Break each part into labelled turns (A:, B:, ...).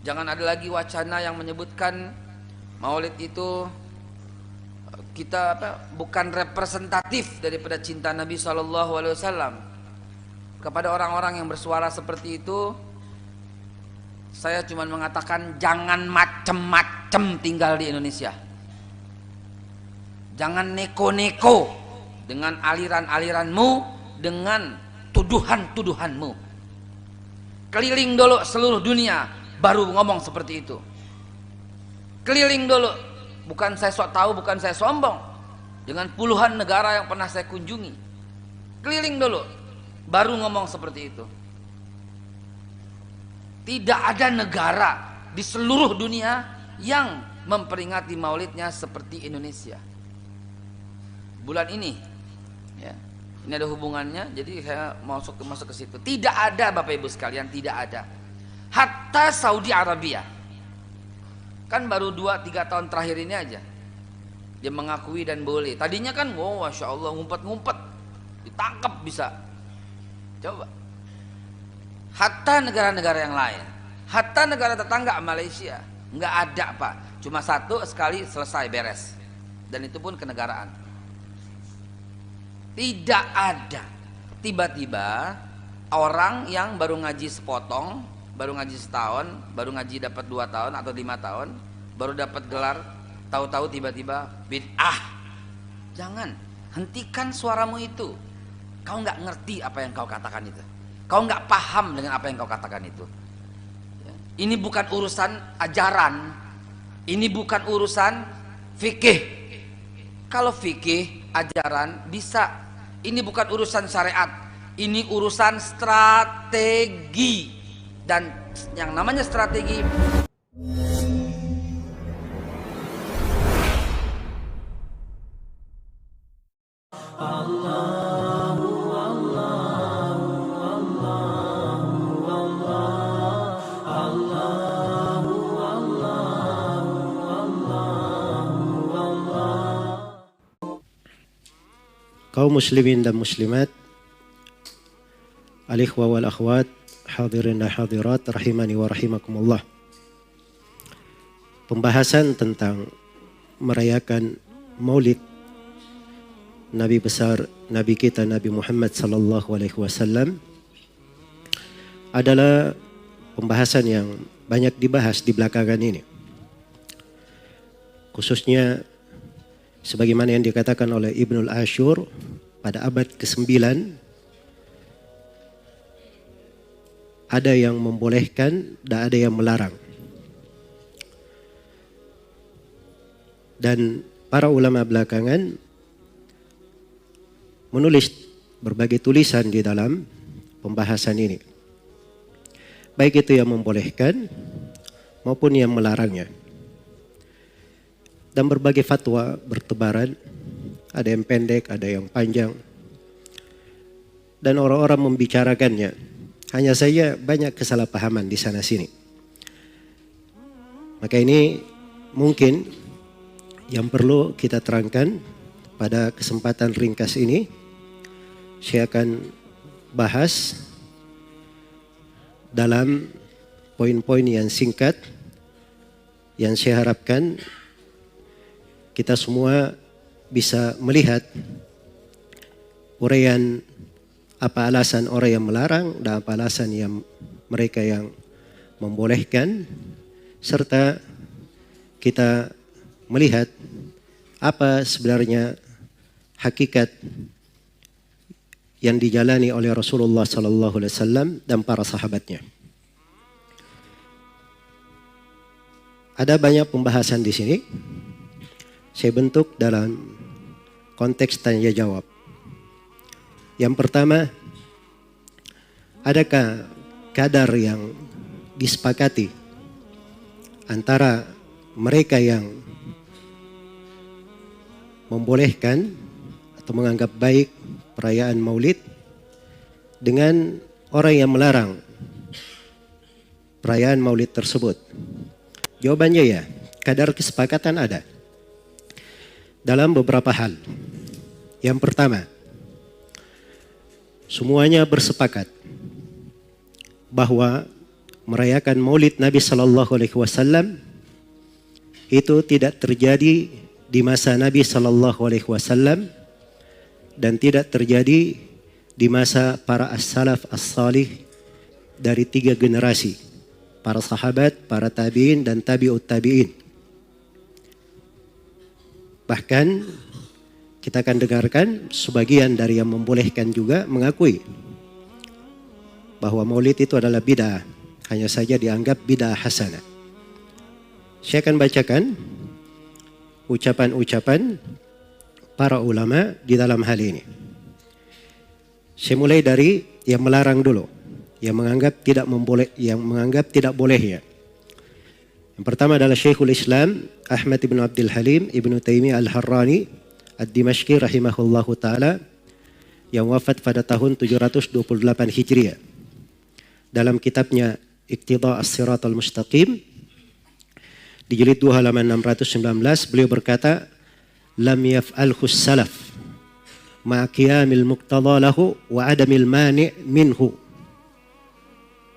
A: Jangan ada lagi wacana yang menyebutkan Maulid itu bukan representatif daripada cinta Nabi SAW. Kepada orang-orang yang bersuara seperti itu, saya cuma mengatakan jangan macem-macem tinggal di Indonesia. Jangan neko-neko dengan aliran-aliranmu, dengan tuduhan-tuduhanmu. Keliling dulu seluruh dunia baru ngomong seperti itu. Keliling dulu, bukan saya sok tahu, bukan saya sombong, dengan puluhan negara yang pernah saya kunjungi. Keliling dulu baru ngomong seperti itu. Tidak ada negara di seluruh dunia yang memperingati maulidnya seperti Indonesia. Bulan ini ya, ini ada hubungannya, jadi saya masuk ke situ. Tidak ada Bapak Ibu sekalian, tidak ada. Hatta Saudi Arabia, kan baru 2-3 tahun terakhir ini aja dia mengakui dan boleh. Tadinya kan Masya Allah, ngumpet-ngumpet, ditangkap bisa. Coba. Hatta negara-negara yang lain, hatta negara tetangga Malaysia, nggak ada Pak. Cuma satu sekali selesai beres, dan itu pun kenegaraan. Tidak ada. Tiba-tiba orang yang baru ngaji sepotong, baru ngaji setahun, baru ngaji dapat 2 tahun atau 5 tahun, baru dapat gelar, tahu-tahu tiba-tiba bid'ah. Jangan, hentikan suaramu itu. Kau nggak ngerti apa yang kau katakan itu. Kau nggak paham dengan apa yang kau katakan itu. Ini bukan urusan ajaran, ini bukan urusan fikih. Kalau fikih, ajaran bisa. Ini bukan urusan syariat, ini urusan strategi. Dan yang namanya strategi,
B: kaum muslimin dan muslimat, al-ikhwa wal akhwat, hadirin dan hadirat, rahimani wa rahimakumullah. Pembahasan tentang merayakan Maulid Nabi besar, Nabi kita Nabi Muhammad sallallahu alaihi wasallam adalah pembahasan yang banyak dibahas di belakangan ini. Khususnya sebagaimana yang dikatakan oleh Ibnul Ashur pada abad ke-9, ada yang membolehkan dan ada yang melarang. Dan para ulama belakangan menulis berbagai tulisan di dalam pembahasan ini. Baik itu yang membolehkan maupun yang melarangnya. Dan berbagai fatwa bertebaran, ada yang pendek, ada yang panjang. Dan orang-orang membicarakannya. Hanya saja banyak kesalahpahaman di sana sini. Maka ini mungkin yang perlu kita terangkan pada kesempatan ringkas ini. Saya akan bahas dalam poin-poin yang singkat yang saya harapkan kita semua bisa melihat uraian apa alasan orang yang melarang dan apa alasan yang mereka yang membolehkan, serta kita melihat apa sebenarnya hakikat yang dijalani oleh Rasulullah SAW dan para sahabatnya. Ada banyak pembahasan di sini. Saya bentuk dalam konteks tanya jawab. Yang pertama, adakah kadar yang disepakati antara mereka yang membolehkan atau menganggap baik perayaan Maulid dengan orang yang melarang perayaan Maulid tersebut? Jawabannya ya, kadar kesepakatan ada dalam beberapa hal. Yang pertama, semuanya bersepakat bahwa merayakan Maulid Nabi Sallallahu Alaihi Wasallam itu tidak terjadi di masa Nabi Sallallahu Alaihi Wasallam dan tidak terjadi di masa para as-salaf as-salih dari 3 generasi, para sahabat, para tabi'in dan tabi'ut tabi'in. Bahkan kita akan dengarkan sebagian dari yang membolehkan juga mengakui bahwa maulid itu adalah bid'ah, hanya saja dianggap bid'ah hasanah. Saya akan bacakan ucapan-ucapan para ulama di dalam hal ini. Saya mulai dari yang melarang dulu, yang menganggap tidak bolehnya. Yang pertama adalah Syekhul Islam Ahmad ibn Abdul Halim ibn Taimiyah al-Harrani ad-Dimashqi rahimahullahu ta'ala yang wafat pada tahun 728 Hijriah. Dalam kitabnya Iqtida as-Siratal Mustaqim di jilid 2 halaman 619 beliau berkata, lam yaf'alhu salaf ma qiyamil muqtada lahu wa adamil mani' minhu.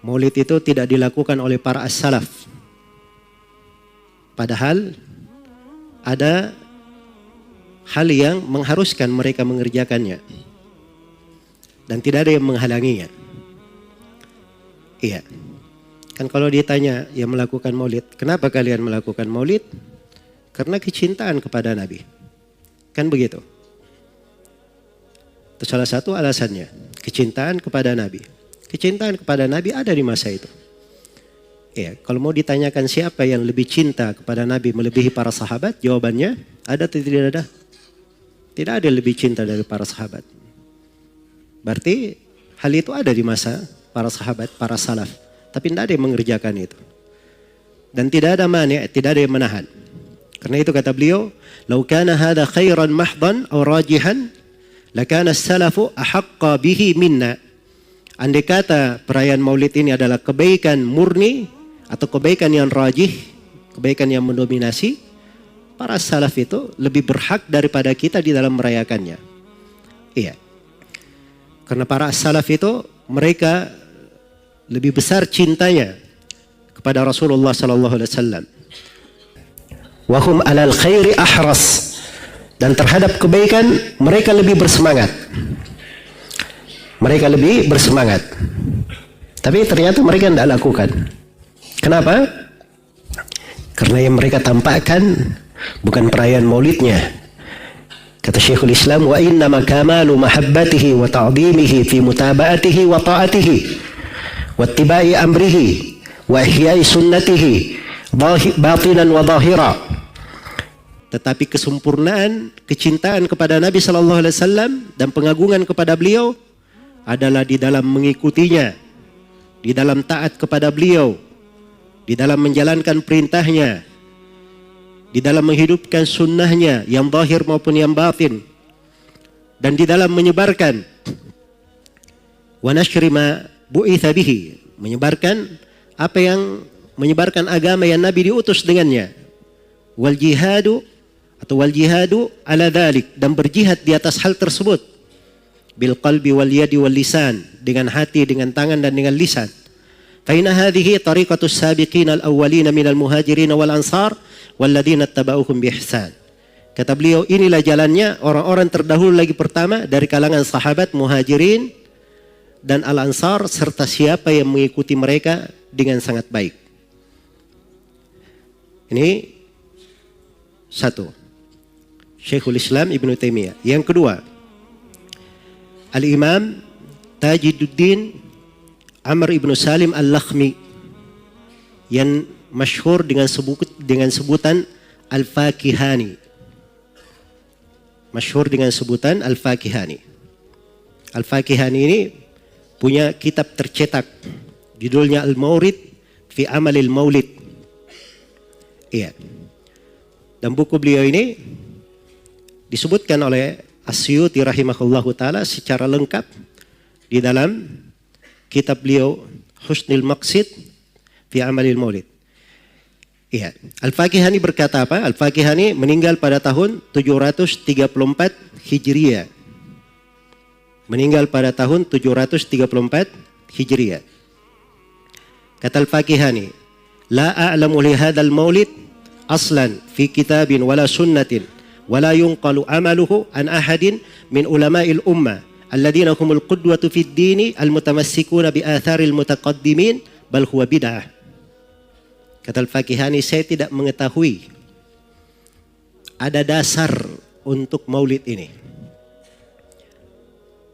B: Maulid itu tidak dilakukan oleh para as-salaf, padahal ada hal yang mengharuskan mereka mengerjakannya dan tidak ada yang menghalanginya. Iya. Kan kalau ditanya yang melakukan maulid, kenapa kalian melakukan maulid? Karena kecintaan kepada Nabi. Kan begitu. Itu salah satu alasannya, kecintaan kepada Nabi. Kecintaan kepada Nabi ada di masa itu. Ya, kalau mau ditanyakan siapa yang lebih cinta kepada Nabi melebihi para sahabat, jawabannya ada atau tidak ada? Tidak ada yang lebih cinta dari para sahabat. Berarti hal itu ada di masa para sahabat, para salaf. Tapi tidak ada yang mengerjakan itu. Dan tidak ada mani', tidak ada yang menahan. Karena itu kata beliau, "Lau kana hadha khairan mahdan aw rajihan, lakana as-salafu ahaqqa bihi minna." Andai kata perayaan Maulid ini adalah kebaikan murni atau kebaikan yang rajih, kebaikan yang mendominasi, para salaf itu lebih berhak daripada kita di dalam merayakannya. Iya. Karena para salaf itu mereka lebih besar cintanya kepada Rasulullah sallallahu alaihi wasallam. Wa hum 'alal khairi ahras. Dan terhadap kebaikan mereka lebih bersemangat. Mereka lebih bersemangat. Tapi ternyata mereka tidak lakukan. Kenapa? Karena yang mereka tampakkan bukan perayaan maulidnya. Kata Syekhul Islam, wa innama kamalu mahabbatihi wa ta'dhimihi fi mutaba'atihi wa ta'atihi wa ittiba'i amrihi wa ihya'i sunnatihi batinan wa zahira. Tetapi kesempurnaan kecintaan kepada Nabi sallallahu alaihi wasallam dan pengagungan kepada beliau adalah di dalam mengikutinya, di dalam taat kepada beliau, di dalam menjalankan perintahnya, di dalam menghidupkan sunnahnya yang zahir maupun yang batin, dan di dalam menyebarkan wa nashri ma bu'itha bihi, menyebarkan apa yang menyebarkan agama yang Nabi diutus dengannya, wal jihadu ala dhalik, dan berjihad di atas hal tersebut, bil qalbi wal yadi wal lisan, dengan hati, dengan tangan dan dengan lisan. Fa inna hadhihi tariqatus sabiqin al awwalin minal muhajirin wal ansar walladzina ittaba'uhum bi ihsan. Kata beliau, inilah jalannya orang-orang terdahulu lagi pertama dari kalangan sahabat, muhajirin dan al-ansar, serta siapa yang mengikuti mereka dengan sangat baik. Ini satu, Syekhul Islam Ibn Taimiyah. Yang kedua, Al-Imam Tajiduddin Amr ibn Salim Al-Lakhmi yang masyhur dengan sebutan Al-Fakihani. Masyhur dengan sebutan Al-Fakihani. Al-Fakihani ini punya kitab tercetak, judulnya Al-Maurid fi Amalil Maulid. Iya. Dan buku beliau ini disebutkan oleh As-Suyuti rahimahullahu ta'ala secara lengkap di dalam kitab beliau Husnul Maqsid fi Amalil Maulid. Iya. Al-Fakihani berkata apa? Al-Fakihani meninggal pada tahun 734 Hijriah. Meninggal pada tahun 734 Hijriah. Kata Al-Fakihani, la a'lamu li hadzal maulid aslan fi kitabin wala sunnatin wala yunqalu amaluhu an ahadin min ulama'il ummah alladziina humul qudwatu fid dini al-mutamassikuna bi atharil mutaqaddimin bal huwa bid'ah. Kata Al-Fakihani, saya tidak mengetahui ada dasar untuk maulid ini.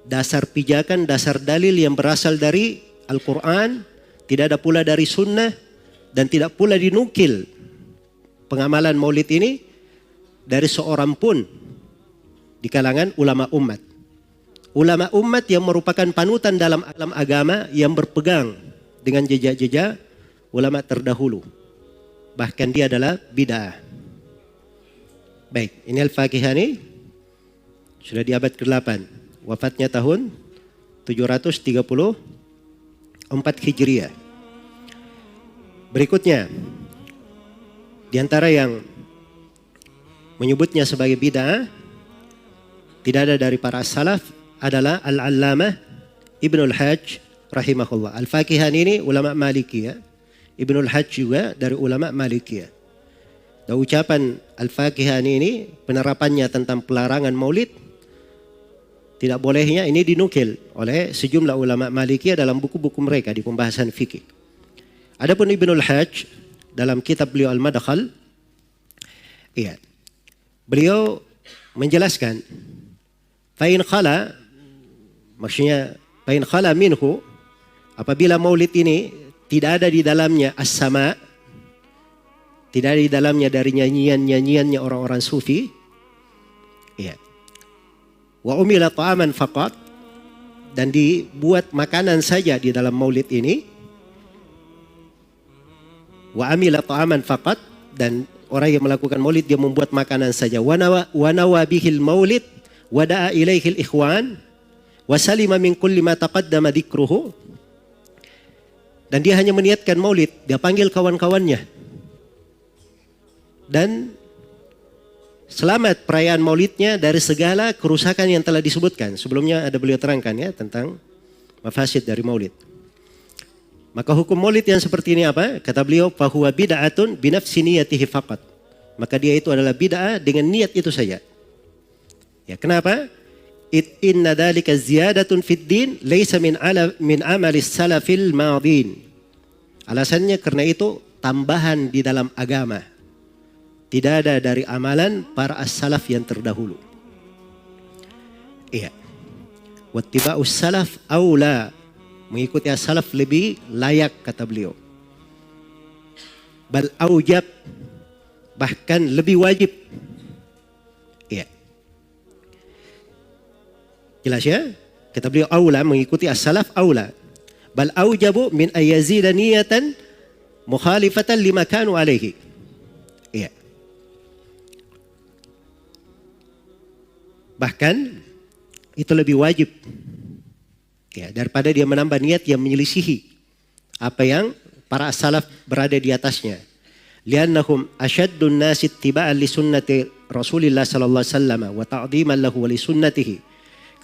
B: Dasar pijakan, dasar dalil yang berasal dari Al-Quran, tidak ada pula dari sunnah, dan tidak pula dinukil pengamalan maulid ini dari seorang pun di kalangan ulama umat. Ulama umat yang merupakan panutan dalam alam agama yang berpegang dengan jejak-jejak ulama terdahulu. Bahkan dia adalah bid'ah. Baik, ini Al-Fakihani sudah di abad ke-8. Wafatnya tahun 734 Hijriah. Berikutnya, di antara yang menyebutnya sebagai bid'ah, tidak ada dari para salaf, adalah Al-Allamah Ibnul Hajj rahimahullah. Al-Fakihani ini ulama Malikiyah. Ibnul Hajj juga dari ulama Malikiyah. Dan ucapan Al-Fakihani ini, penerapannya tentang pelarangan maulid, tidak bolehnya, ini dinukil oleh sejumlah ulama Malikiyah dalam buku-buku mereka di pembahasan fikih. Adapun Ibnul Hajj dalam kitab beliau Al-Madkhal, beliau menjelaskan fa'in khala, maksudnya fa'in khala minhu, apabila maulid ini tidak ada di dalamnya as-sama, tidak ada di dalamnya dari nyanyian-nyanyiannya orang-orang sufi, wa umila ta'aman faqat, dan dibuat makanan saja di dalam maulid ini, wa amila ta'aman faqat, dan orang yang melakukan maulid dia membuat makanan saja, wa nawa bihil maulid wa da'a ilaihil ikhwan wa salima min kulli ma taqaddama dzikruhu, dan dia hanya meniatkan maulid, dia panggil kawan-kawannya dan selamat perayaan maulidnya dari segala kerusakan yang telah disebutkan. Sebelumnya ada beliau terangkan ya tentang mafasid dari maulid. Maka hukum maulid yang seperti ini apa? Kata beliau, fahuwa bid'atun binafsi niyatihi faqat. Maka dia itu adalah bid'ah dengan niat itu saja. Ya, kenapa? Inna dzalika ziyadatun fid din laisa min amalis salafil madin. Alasannya karena itu tambahan di dalam agama. Tidak ada dari amalan para as-salaf yang terdahulu. Iya. Wattiba'us salaf aula. Mengikuti as-salaf lebih layak, kata beliau. Bal aujab, bahkan lebih wajib. Iya. Jelas ya? Kata beliau aula, mengikuti as-salaf aula. Bal aujabu min ayyazida niyatan mukhalifatan lima kanu alaihi. Iya. Bahkan itu lebih wajib ya, daripada dia menambah niat yang menyelisihi apa yang para salaf berada di atasnya. Liannahum asyaddun nasi ittiba'an li sunnati Rasulillah sallallahu alaihi wasallam wa ta'dhiman lahu wa li sunnatihi.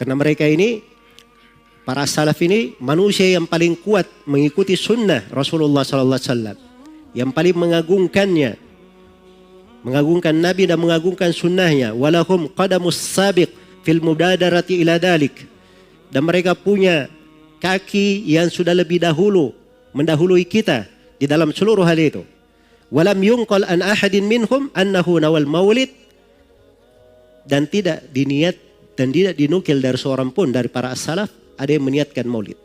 B: Karena mereka ini, para salaf ini manusia yang paling kuat mengikuti sunnah Rasulullah sallallahu alaihi wasallam, yang paling mengagungkannya, mengagungkan Nabi dan mengagungkan sunnahnya. Walahum qadamus sabiq fil mubadarati ila dalik, dan mereka punya kaki yang sudah lebih dahulu mendahului kita di dalam seluruh hal itu. Walam yunqal an ahadin minhum annahu nawal maulid, dan tidak diniat dan tidak dinukil dari seorang pun dari para as-salaf ada yang meniatkan maulid.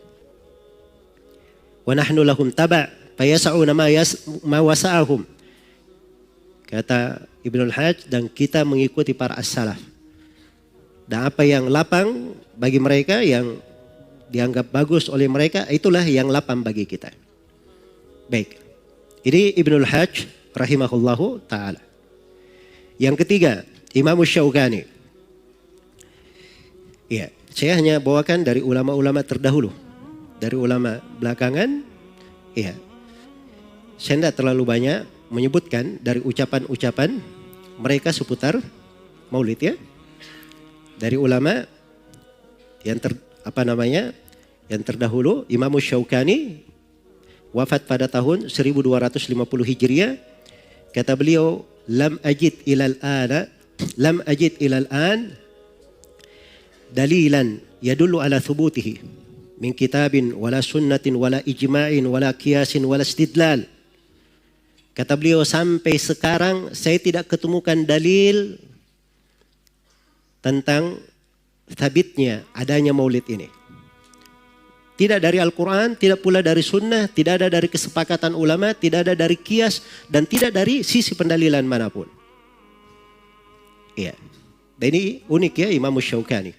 B: Wa nahnu lahum taba' fayas'una ma wasa'ahum, kata Ibnul Hajj, dan kita mengikuti para as-salaf. Dan apa yang lapang bagi mereka, yang dianggap bagus oleh mereka, itulah yang lapang bagi kita. Baik. Ini Ibnul Hajj rahimahullahu ta'ala. Yang ketiga, Imam Syaukani. Ya, saya hanya bawakan dari ulama-ulama terdahulu. Dari ulama belakangan, ya. Saya tidak terlalu banyak menyebutkan dari ucapan-ucapan mereka seputar maulid ya. Dari ulama yang yang terdahulu, Imam Syaukani wafat pada tahun 1250 Hijriah. Kata beliau, lam ajid ilal an dalilan yadullu ala thubutihi min kitabin wala sunnatin wala ijma'in wala qiyasin wala istidlal. Kata beliau, sampai sekarang saya tidak ketemukan dalil tentang sabitnya adanya maulid ini. Tidak dari Al-Quran, tidak pula dari sunnah, tidak ada dari kesepakatan ulama, tidak ada dari qiyas, dan tidak dari sisi pendalilan manapun. Iya. Dan ini unik ya Imam Syaukani.